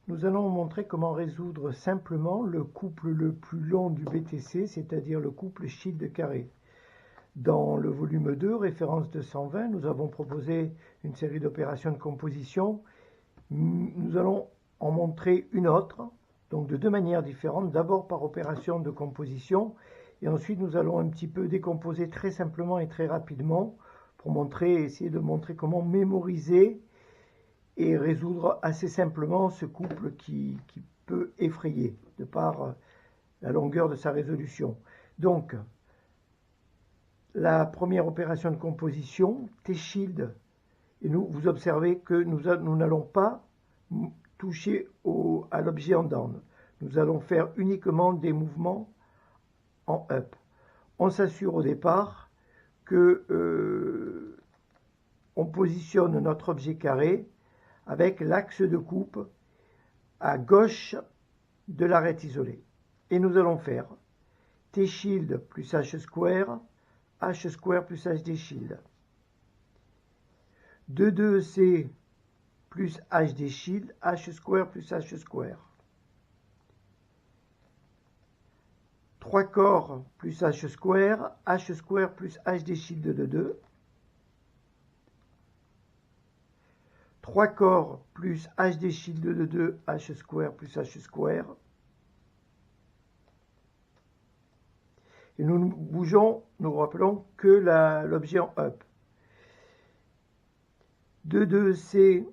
Nous allons montrer comment résoudre simplement le couple le plus long du BTC, c'est-à-dire le couple Shield carré. Dans le volume 2, référence 220, nous avons proposé une série d'opérations de composition. Nous allons en montrer une autre, donc de deux manières différentes, d'abord par opération de composition, et ensuite nous allons un petit peu décomposer très simplement et très rapidement pour essayer de montrer comment mémoriser et résoudre assez simplement ce couple qui peut effrayer de par la longueur de sa résolution. Donc, la première opération de composition, T-shield, et vous observez que nous n'allons pas toucher à l'objet en down. Nous allons faire uniquement des mouvements en up. On s'assure au départ que on positionne notre objet carré avec l'axe de coupe à gauche de l'arête isolée. Et nous allons faire T-shield plus H square plus HD shield. 2,2C plus HD shield, H square plus H square. 3 corps plus H square plus HD shield de 2. 3 corps plus HD shield de 2, H square plus H square. Et nous bougeons, nous rappelons que l'objet en up. 2,2C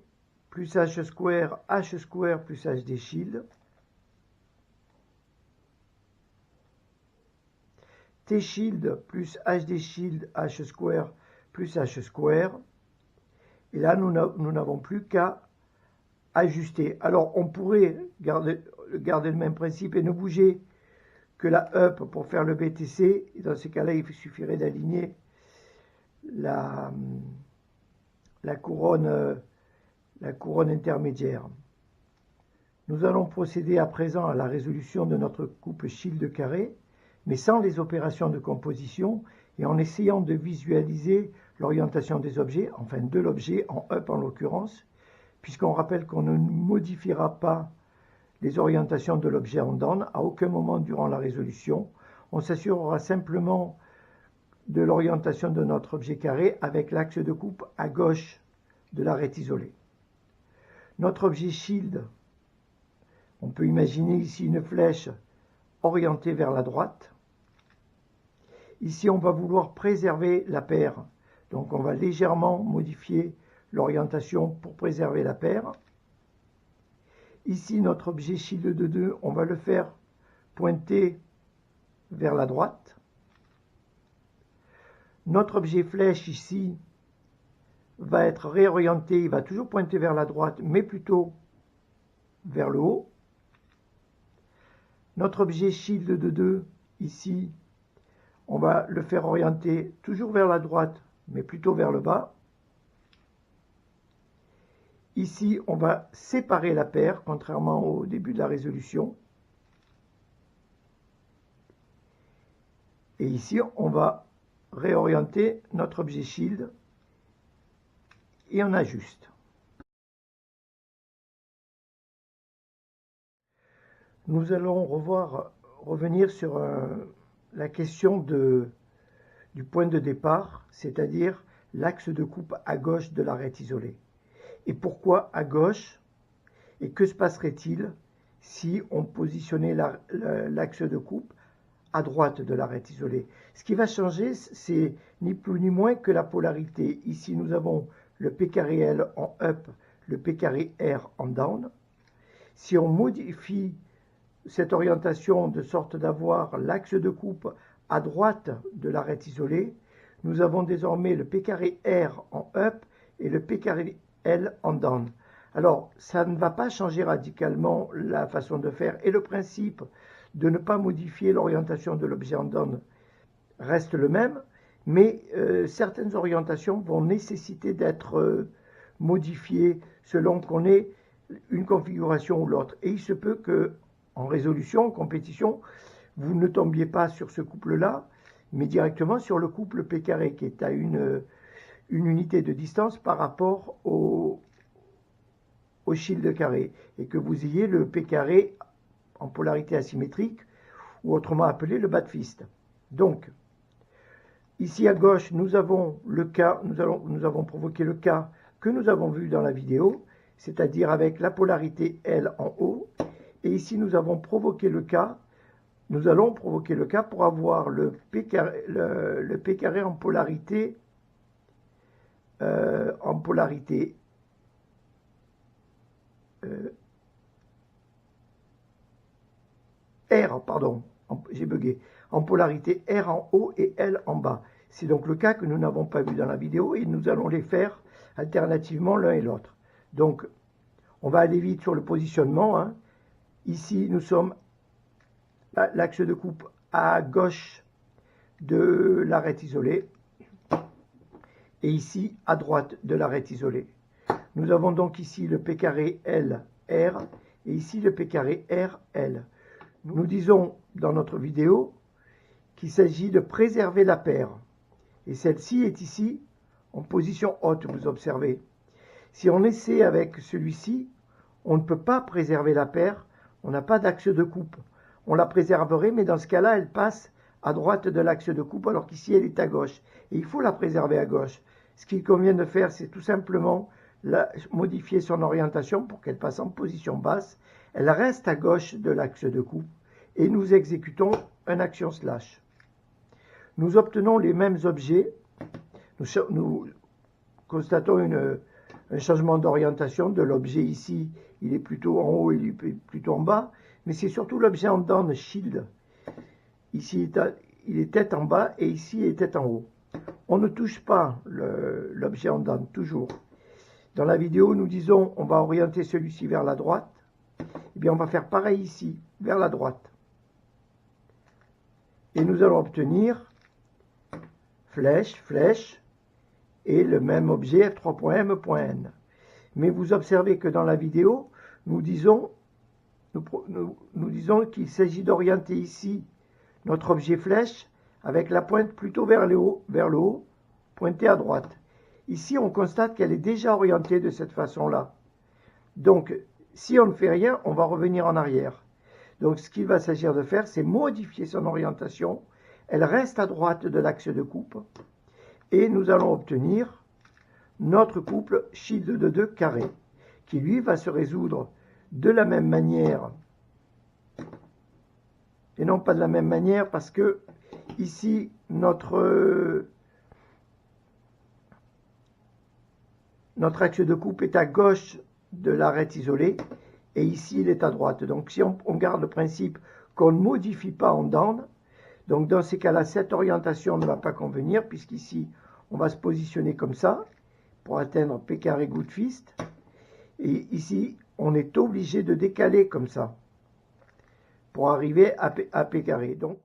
plus H square plus HD shield. T shield plus HD shield, H square plus H square. Et là, nous n'avons plus qu'à ajuster. Alors, on pourrait garder le même principe et ne bouger que la up pour faire le BTC. Et dans ces cas-là, il suffirait d'aligner la couronne intermédiaire. Nous allons procéder à présent à la résolution de notre couple shield carré, mais sans les opérations de composition et en essayant de visualiser l'orientation des objets, enfin de l'objet en up en l'occurrence, puisqu'on rappelle qu'on ne modifiera pas les orientations de l'objet en down à aucun moment durant la résolution. On s'assurera simplement de l'orientation de notre objet carré avec l'axe de coupe à gauche de l'arête isolée. Notre objet shield, on peut imaginer ici une flèche orientée vers la droite. Ici, on va vouloir préserver la paire. Donc, on va légèrement modifier l'orientation pour préserver la paire. Ici, notre objet shield de 2, on va le faire pointer vers la droite. Notre objet flèche ici va être réorienté, il va toujours pointer vers la droite, mais plutôt vers le haut. Notre objet shield de 2, ici, on va le faire orienter toujours vers la droite, mais plutôt vers le bas. Ici, on va séparer la paire, contrairement au début de la résolution. Et ici, on va réorienter notre objet shield et on ajuste. Nous allons revenir sur la question du point de départ, c'est-à-dire l'axe de coupe à gauche de l'arête isolée. Et pourquoi à gauche? Et que se passerait-il si on positionnait l'axe de coupe à droite de l'arête isolée? Ce qui va changer, c'est ni plus ni moins que la polarité. Ici, nous avons le P carré L en up, le P carré R en down. Si on modifie cette orientation de sorte d'avoir l'axe de coupe à droite de l'arête isolée, nous avons désormais le P carré R en up et le P carré L en down. Alors, ça ne va pas changer radicalement la façon de faire et le principe de ne pas modifier l'orientation de l'objet en down reste le même, mais certaines orientations vont nécessiter d'être modifiées selon qu'on ait une configuration ou l'autre. Et il se peut que en résolution, en compétition, vous ne tombiez pas sur ce couple-là, mais directement sur le couple P carré, qui est à une unité de distance par rapport au au shield carré et que vous ayez le P carré en polarité asymétrique ou autrement appelé le bas de fist. Donc, ici à gauche, nous avons le cas, nous avons provoqué le cas que nous avons vu dans la vidéo, c'est-à-dire avec la polarité L en haut. Et ici, nous avons provoqué le cas, nous allons provoquer le cas pour avoir le P carré en polarité R, pardon, j'ai bugué, en polarité R en haut et L en bas. C'est donc le cas que nous n'avons pas vu dans la vidéo et nous allons les faire alternativement l'un et l'autre. Donc, on va aller vite sur le positionnement, hein. Ici, nous sommes à l'axe de coupe à gauche de l'arête isolée et ici à droite de l'arête isolée. Nous avons donc ici le P carré L, R et ici le P carré R, L. Nous disons dans notre vidéo qu'il s'agit de préserver la paire. Et celle-ci est ici en position haute, vous observez. Si on essaie avec celui-ci, on ne peut pas préserver la paire, on n'a pas d'axe de coupe. On la préserverait, mais dans ce cas-là, elle passe à droite de l'axe de coupe, alors qu'ici, elle est à gauche. Et il faut la préserver à gauche. Ce qu'il convient de faire, c'est tout simplement modifier son orientation pour qu'elle passe en position basse. Elle reste à gauche de l'axe de coupe et nous exécutons une action slash. Nous obtenons les mêmes objets. Nous constatons un changement d'orientation de l'objet ici. Il est plutôt en haut, il est plutôt en bas. Mais c'est surtout l'objet en down shield. Ici, il est tête en bas et ici, il est tête en haut. On ne touche pas l'objet en down, toujours. Dans la vidéo, nous disons, on va orienter celui-ci vers la droite. Eh bien, on va faire pareil ici, vers la droite. Et nous allons obtenir flèche, flèche, et le même objet F3.M.N. Mais vous observez que dans la vidéo, nous disons qu'il s'agit d'orienter ici notre objet flèche avec la pointe plutôt vers le haut, pointée à droite. Ici, on constate qu'elle est déjà orientée de cette façon-là. Donc, si on ne fait rien, on va revenir en arrière. Donc, ce qu'il va s'agir de faire, c'est modifier son orientation. Elle reste à droite de l'axe de coupe. Et nous allons obtenir notre couple shield de 2 carré, qui lui va se résoudre de la même manière. Et non pas de la même manière, parce que ici, notre axe de coupe est à gauche de l'arête isolée, et ici, il est à droite. Donc, si on garde le principe qu'on ne modifie pas en down, donc dans ces cas-là, cette orientation ne va pas convenir, puisqu'ici, on va se positionner comme ça, pour atteindre P carré good fist. Et ici, on est obligé de décaler comme ça, pour arriver à P carré. Donc,